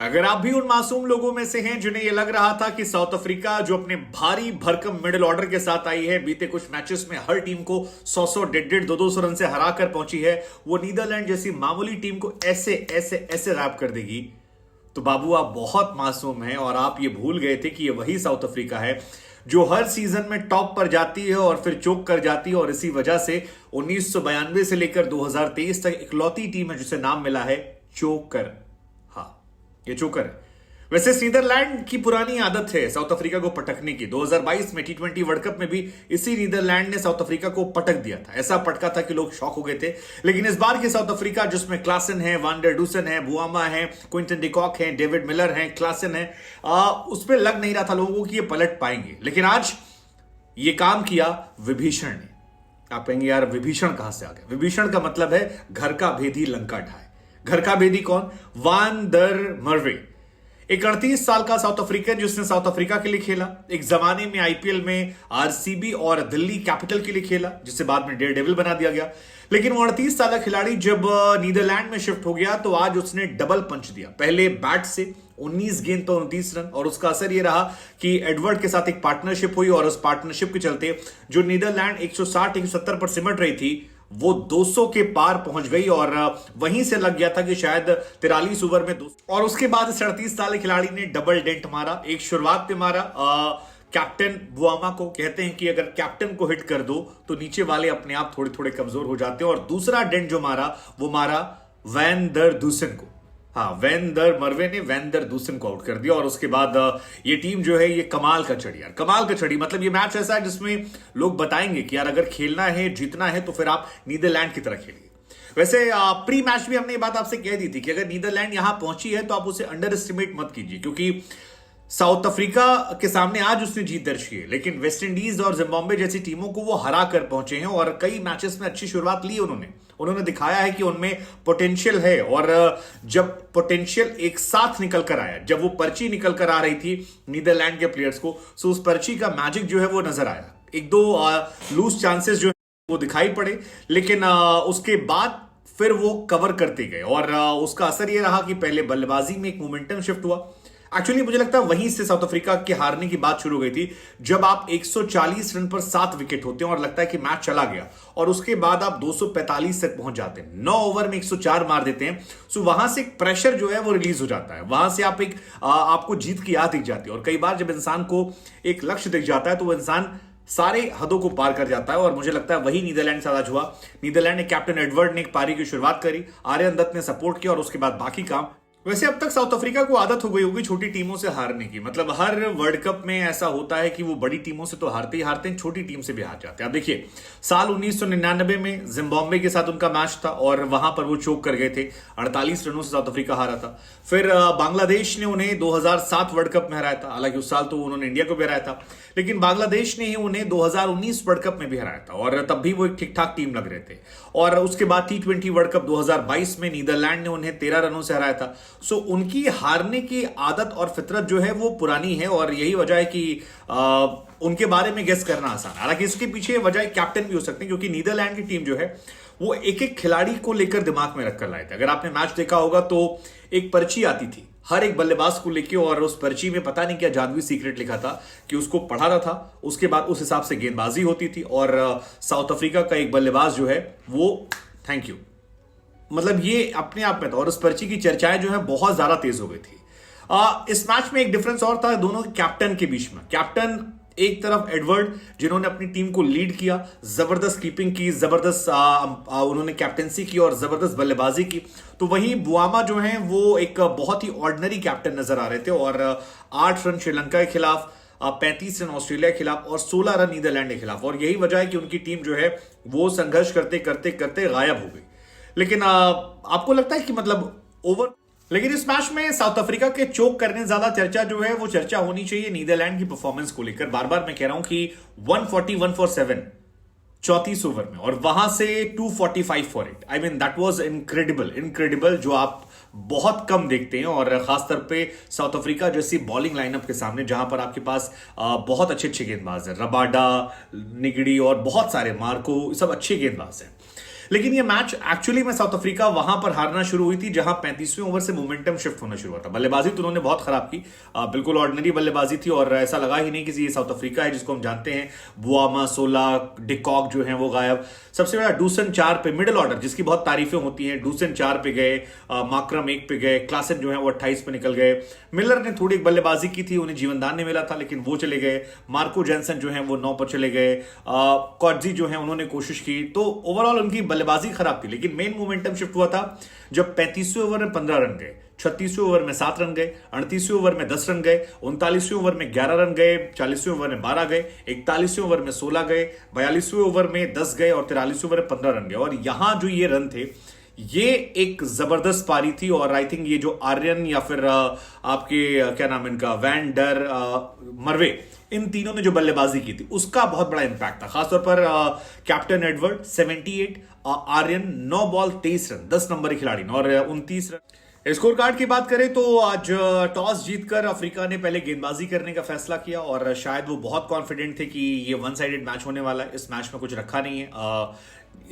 अगर आप भी उन मासूम लोगों में से हैं जिन्हें यह लग रहा था कि साउथ अफ्रीका जो अपने भारी भरकम मिडिल ऑर्डर के साथ आई है, बीते कुछ मैचेस में हर टीम को 100 150 200 रन से हरा कर पहुंची है, वो नीदरलैंड जैसी मामूली टीम को ऐसे ऐसे ऐसे गायब कर देगी, तो बाबू आप बहुत मासूम हैं और आप ये भूल गए थे कि ये वही साउथ अफ्रीका है जो हर सीजन में टॉप पर जाती है और फिर चोक कर जाती है। और इसी वजह से 1992 से लेकर 2023 तक इकलौती टीम है जिसे नाम मिला है चोकर। ये चोकर है। वैसे नीदरलैंड की पुरानी आदत है साउथ अफ्रीका को पटकने की। 2022 में T20 वर्ल्ड कप में भी इसी नीदरलैंड ने साउथ अफ्रीका को पटक दिया था। ऐसा पटका था कि लोग शॉक हो गए थे। लेकिन इस बार की साउथ अफ्रीका, जिसमें क्लासन है, वान डर डूसन है, बुआमा है, क्विंटन डिकॉक है, डेविड मिलर है, क्लासन है, उस पर लग नहीं रहा था लोगों को कि ये पलट पाएंगे। लेकिन आज ये काम किया विभीषण ने। आप कहेंगे यार विभीषण कहां से आ गया? विभीषण का मतलब है घर का भेदी लंका ढाए। घर का भेदी कौन? वान डर मर्वे, एक 38 साल का साउथ अफ्रीकन जिसने साउथ अफ्रीका के लिए खेला, एक जमाने में आईपीएल में आरसीबी और दिल्ली कैपिटल के लिए खेला, जिसे बाद में डेयर डेविल बना दिया गया। लेकिन वो 38 साल का खिलाड़ी जब नीदरलैंड में शिफ्ट हो गया तो आज उसने डबल पंच दिया। पहले बैट से 19 गेंद पर 29 रन, और उसका असर यह रहा कि एडवर्ड के साथ एक पार्टनरशिप हुई और उस पार्टनरशिप के चलते जो नीदरलैंड 160-170 पर सिमट रही थी वो 200 के पार पहुंच गई। और वहीं से लग गया था कि शायद 43 ओवर में 200। और उसके बाद इस 38 साल के खिलाड़ी ने डबल डेंट मारा। एक शुरुआत में मारा कैप्टन बुआमा को। कहते हैं कि अगर कैप्टन को हिट कर दो तो नीचे वाले अपने आप थोड़े थोड़े कमजोर हो जाते हैं। और दूसरा डेंट जो मारा वो मारा वैन डर डूसन को। हाँ, वैन डर मर्वे ने वैन डर डूसन को आउट कर दिया। और उसके बाद ये टीम जो है ये कमाल का चढ़ी यार, कमाल का चढ़ी। मतलब ये मैच ऐसा है जिसमें लोग बताएंगे कि यार अगर खेलना है, जीतना है तो फिर आप नीदरलैंड की तरह खेलिए। वैसे प्री मैच भी हमने ये बात आपसे कह दी थी कि अगर नीदरलैंड यहां पहुंची है तो आप उसे अंडर एस्टिमेट मत कीजिए, क्योंकि साउथ अफ्रीका के सामने आज उसने जीत दर्ज की है। लेकिन वेस्ट इंडीज और जिम्बाब्वे जैसी टीमों को वो हरा कर पहुंचे हैं और कई मैचेस में अच्छी शुरुआत ली उन्होंने दिखाया है कि उनमें पोटेंशियल है। और जब पोटेंशियल एक साथ निकल कर आया, जब वो पर्ची निकल कर आ रही थी नीदरलैंड के प्लेयर्स को, सो उस पर्ची का मैजिक जो है वो नजर आया। एक दो लूज चांसेस जो वो दिखाई पड़े, लेकिन उसके बाद फिर वो कवर करते गए। और उसका असर ये रहा कि पहले बल्लेबाजी में एक मोमेंटम शिफ्ट हुआ। एक्चुअली मुझे लगता है वहीं से साउथ अफ्रीका के हारने की बात शुरू हो गई थी, जब आप 140 रन पर 7 विकेट होते हैं और लगता है कि मैच चला गया, और उसके बाद आप 245 तक पहुंच जाते हैं, 9 ओवर में 104 मार देते हैं। सो वहां से एक प्रेशर जो है वो रिलीज हो जाता है। वहां से आप आपको जीत की याद दिख जाती है। और कई बार जब इंसान को एक लक्ष्य दिख जाता है तो वो इंसान सारे हदों को पार कर जाता है। और मुझे लगता है वही नीदरलैंड से आज हुआ। नीदरलैंड ने कैप्टन एडवर्ड ने एक पारी की शुरुआत करी, आर्यन दत्त ने सपोर्ट किया और उसके बाद बाकी काम। वैसे अब तक साउथ अफ्रीका को आदत हो गई होगी छोटी टीमों से हारने की। मतलब हर वर्ल्ड कप में ऐसा होता है कि वो बड़ी टीमों से तो हारते ही हारते हैं, छोटी टीम से भी हार जाते हैं। अब देखिए, साल 1999 में जिम्बाब्वे के साथ उनका मैच था और वहां पर वो चोक कर गए थे। 48 रनों से साउथ अफ्रीका हारा था। फिर बांग्लादेश ने उन्हें 2007 वर्ल्ड कप में हराया था। हालांकि उस साल तो उन्होंने इंडिया को भी हराया था, लेकिन बांग्लादेश ने ही उन्हें 2019 वर्ल्ड कप में भी हराया था और तब भी वो एक ठीक ठाक टीम लग रहे थे। और उसके बाद T20 वर्ल्ड कप 2022 में नीदरलैंड ने उन्हें 13 रनों से हराया था। सो उनकी हारने की आदत और फितरत जो है वो पुरानी है, और यही वजह है कि उनके बारे में गेस करना आसान है। हालांकि इसके पीछे वजह कैप्टन भी हो सकते हैं, क्योंकि नीदरलैंड की टीम जो है वो एक एक खिलाड़ी को लेकर दिमाग में रखकर लाए थे। अगर आपने मैच देखा होगा तो एक पर्ची आती थी हर एक बल्लेबाज को लेके, और उस पर्ची में पता नहीं क्या जादुई सीक्रेट लिखा था कि उसको पढ़ाना था। उसके बाद उस हिसाब से गेंदबाजी होती थी। और साउथ अफ्रीका का एक बल्लेबाज जो है वो थैंक यू, मतलब ये अपने आप में था। और उस पर्ची की चर्चाएं जो है बहुत ज्यादा तेज हो गई थी। इस मैच में एक डिफरेंस और था दोनों कैप्टन के बीच में। कैप्टन एक तरफ एडवर्ड, जिन्होंने अपनी टीम को लीड किया, जबरदस्त कीपिंग की, जबरदस्त उन्होंने कैप्टनसी की और जबरदस्त बल्लेबाजी की। तो वहीं बुआमा जो हैं वो एक बहुत ही ऑर्डिनरी कैप्टन नजर आ रहे थे। और 8 रन श्रीलंका के खिलाफ, 35 रन ऑस्ट्रेलिया के खिलाफ और 16 रन नीदरलैंड के खिलाफ। और यही वजह है कि उनकी टीम जो है वो संघर्ष करते करते करते गायब हो गई। लेकिन आपको लगता है कि मतलब ओवर, लेकिन इस मैच में साउथ अफ्रीका के चोक करने ज्यादा चर्चा जो है वो चर्चा होनी चाहिए नीदरलैंड की परफॉर्मेंस को लेकर। बार बार मैं कह रहा हूं कि 141 फॉर 7 34 ओवर में, और वहां से 245 for 8। I mean that was incredible, जो आप बहुत कम देखते हैं। और खासतौर पे साउथ अफ्रीका जैसी बॉलिंग लाइनअप के सामने, जहां पर आपके पास बहुत अच्छे गेंदबाज हैं, रबाडा, निगड़ी और बहुत सारे मार्को, सब अच्छे गेंदबाज हैं। लेकिन ये मैच एक्चुअली में साउथ अफ्रीका वहां पर हारना शुरू हुई थी जहां 35वें ओवर से मोमेंटम शिफ्ट होना शुरू हुआ था। बल्लेबाजी तो उन्होंने बहुत खराब की, बिल्कुल ऑर्डिनरी बल्लेबाजी थी और ऐसा लगा ही नहीं कि ये साउथ अफ्रीका है जिसको हम जानते हैं। बुआमा, सोला, डिकॉक जो है वो गायब। सबसे बड़ा डूसन 4 पे, मिडिल ऑर्डर जिसकी बहुत तारीफें होती हैं, डूसन 4 पे गए, माक्रम 1 पे गए, क्लासन जो है वो 28 पे निकल गए। मिलर ने थोड़ी बल्लेबाजी की थी, उन्हें जीवनदान नहीं मिला था लेकिन वो चले गए। मार्को जेनसन जो है वो 9 पर चले गए। कॉटजी जो है उन्होंने कोशिश की, तो ओवरऑल उनकी बल्लेबाजी खराब थी। लेकिन मेन मोमेंटम शिफ्ट हुआ था जब 35वें ओवर में 15 रन गए, 36वें ओवर में 7 रन गए, 38वें ओवर में 10 रन गए, 39वें ओवर में 11 रन गए, 40वें ओवर में 12 गए, 41वें ओवर में 16 गए, 42वें ओवर में 10 गए और 43वें ओवर में 15 रन गए। और यहां जो ये रन थे, ये एक जबरदस्त पारी थी। और आई थिंक ये जो आर्यन या फिर आपके क्या नाम इनका, वैन डर मरवे, इन तीनों ने जो बल्लेबाजी की थी उसका बहुत बड़ा इंपैक्ट था। खासतौर पर captain Edward 78, Aryan 9 ball 23 run, 10 number खिलाड़ी और 29 रन। स्कोर कार्ड की बात करें तो आज टॉस जीतकर अफ्रीका ने पहले गेंदबाजी करने का फैसला किया और शायद वो बहुत कॉन्फिडेंट थे कि ये वन साइडेड मैच होने वाला है, इस मैच में कुछ रखा नहीं है।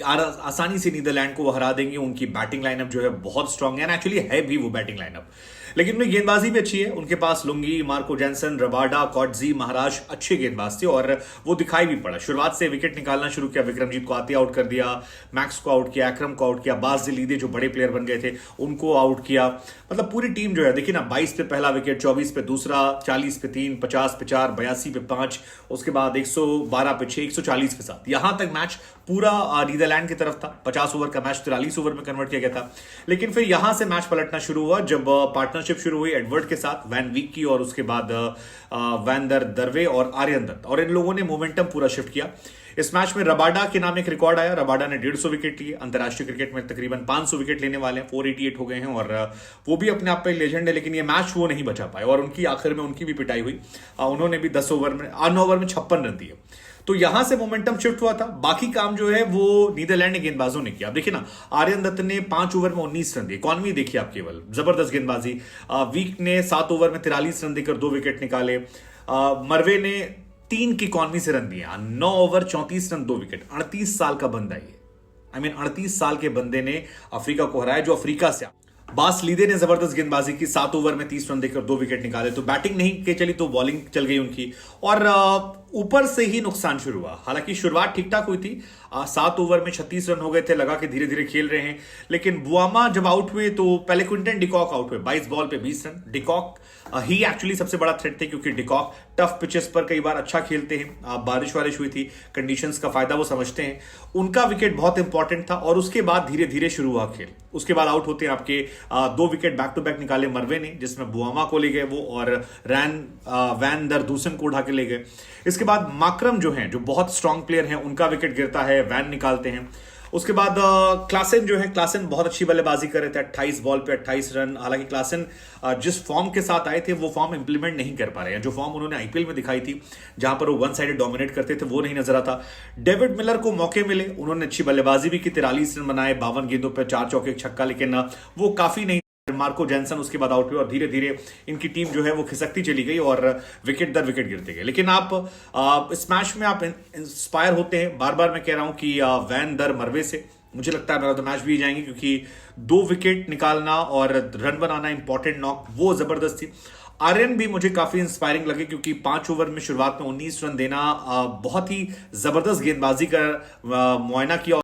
आसानी से नीदरलैंड को वो हरा देंगे। उनकी बैटिंग लाइनअप जो है बहुत स्ट्रांग है, एक्चुअली है भी वो बैटिंग लाइनअप, लेकिन उनकी गेंदबाजी भी अच्छी है। उनके पास लुंगी, मार्को जेनसन, रबाडा, कॉटजी, महाराज अच्छे गेंदबाज थे और वो दिखाई भी पड़ा। शुरुआत से विकेट निकालना शुरू किया, विक्रमजीत को आते आउट कर दिया, मैक्स को आउट किया, अकरम को आउट किया, बाज जलीदे जो बड़े प्लेयर बन गए थे उनको आउट किया। मतलब पूरी टीम जो है, देखिए ना, 22 पे पहला विकेट, 24 पे दूसरा, 40 पे 3, 50 पे 4, 82 पे 5, उसके बाद 112 पे 6, 140 पे 7। यहां तक मैच पूरा नीदरलैंड की तरफ था। 50 ओवर का मैच 43 ओवर में कन्वर्ट किया गया था। लेकिन फिर यहां से मैच पलटना शुरू हुआ जब पार्टनरशिप शुरू हुई एडवर्ड के साथ, वैन वीक की, और उसके बाद वैन दर दरवे और आर्यन दत्त, और इन लोगों ने मोमेंटम पूरा शिफ्ट किया। इस मैच में रबाडा के नाम एक रिकॉर्ड आया। रबाडा ने 150 विकेट लिए। अंतरराष्ट्रीय क्रिकेट में तकरीबन 500 विकेट लेने वाले हैं, 488 हो गए हैं और वो भी अपने आप पे लेजेंड है। लेकिन ये मैच वो नहीं बचा पाए और उनकी आखिर में उनकी भी पिटाई हुई। उन्होंने भी 10 ओवर में 9 ओवर में 56 रन दिए। तो यहां से मोमेंटम शिफ्ट हुआ था। बाकी काम जो है वो नीदरलैंड के गेंदबाजों ने किया। अब देखिए ना, आर्यन दत्त ने 5 ओवर में 19 रन दिए। इकॉनमी देखिए आप, केवल जबरदस्त गेंदबाजी। वीक ने 7 ओवर में 43 रन देकर 2 विकेट निकाले। मरवे ने 3 की इकॉनमी से रन दिए, 9 ओवर 34 रन 2 विकेट। 38 साल का बंदा है, 38 साल के बंदे ने अफ्रीका को हराया, जो अफ्रीका से। बास लीदे ने जबरदस्त गेंदबाजी की, 7 ओवर में 30 रन देकर 2 विकेट निकाले। तो बैटिंग नहीं के चली तो बॉलिंग चल गई उनकी और ऊपर से ही नुकसान शुरू हुआ। हालांकि शुरुआत ठीक ठाक हुई थी, 7 ओवर में 36 रन हो गए थे, लगा कि धीरे धीरे खेल रहे हैं। लेकिन बुआमा जब आउट हुए तो पहले क्विंटन डिकॉक आउट हुए, 22 बॉल पे 20 रन। डिकॉक ही एक्चुअली सबसे बड़ा थ्रेट थे क्योंकि डिकॉक टफ पिचेस पर कई बार अच्छा खेलते हैं। बारिश वारिश हुई थी, कंडीशंस का फायदा वो समझते हैं। उनका विकेट बहुत इंपॉर्टेंट था और उसके बाद धीरे धीरे शुरू हुआ खेल। उसके बाद आउट होते हैं आपके 2 विकेट बैक टू बैक निकाले मरवे ने, जिसमें बुआमा को ले गए वो और वैन दर दूसन को उठा के ले गए। इसके बाद माक्रम जो हैं, जो बहुत स्ट्रांग प्लेयर हैं, उनका विकेट गिरता है, वैन निकालते हैं। उसके बाद क्लासन जो है, क्लासन बहुत अच्छी बल्लेबाजी कर रहे थे, 28 बॉल पे 28 रन। हालांकि क्लासन जिस फॉर्म के साथ आए थे वो फॉर्म इंप्लीमेंट नहीं कर पा रहे हैं। जो फॉर्म उन्होंने आईपीएल में दिखाई थी, जहां पर वो वन साइडेड डोमिनेट करते थे, वो नहीं नजर आता। डेविड मिलर को मौके मिले, उन्होंने अच्छी बल्लेबाजी भी की, 43 रन बनाए 52 गेंदों पर, 4 चौके 1 छक्का, लेकिन वो काफी नहीं। मार्को जेनसन उसके बाद आउट हुए और धीरे धीरे इनकी टीम जो है वो खिसकती चली गई और विकेट दर विकेट गिरते गए। लेकिन आप इस मैच में आप इंस्पायर होते हैं। बार बार मैं कह रहा हूं कि वैन दर मरवे से मुझे लगता है मेरा तो मैच भी जाएंगे, क्योंकि 2 विकेट निकालना और रन बनाना इंपॉर्टेंट नॉक, वो जबरदस्त थी। आर्यन भी मुझे काफी इंस्पायरिंग लगे क्योंकि 5 ओवर में शुरुआत में 19 रन देना, बहुत ही जबरदस्त गेंदबाजी का मुआयना किया।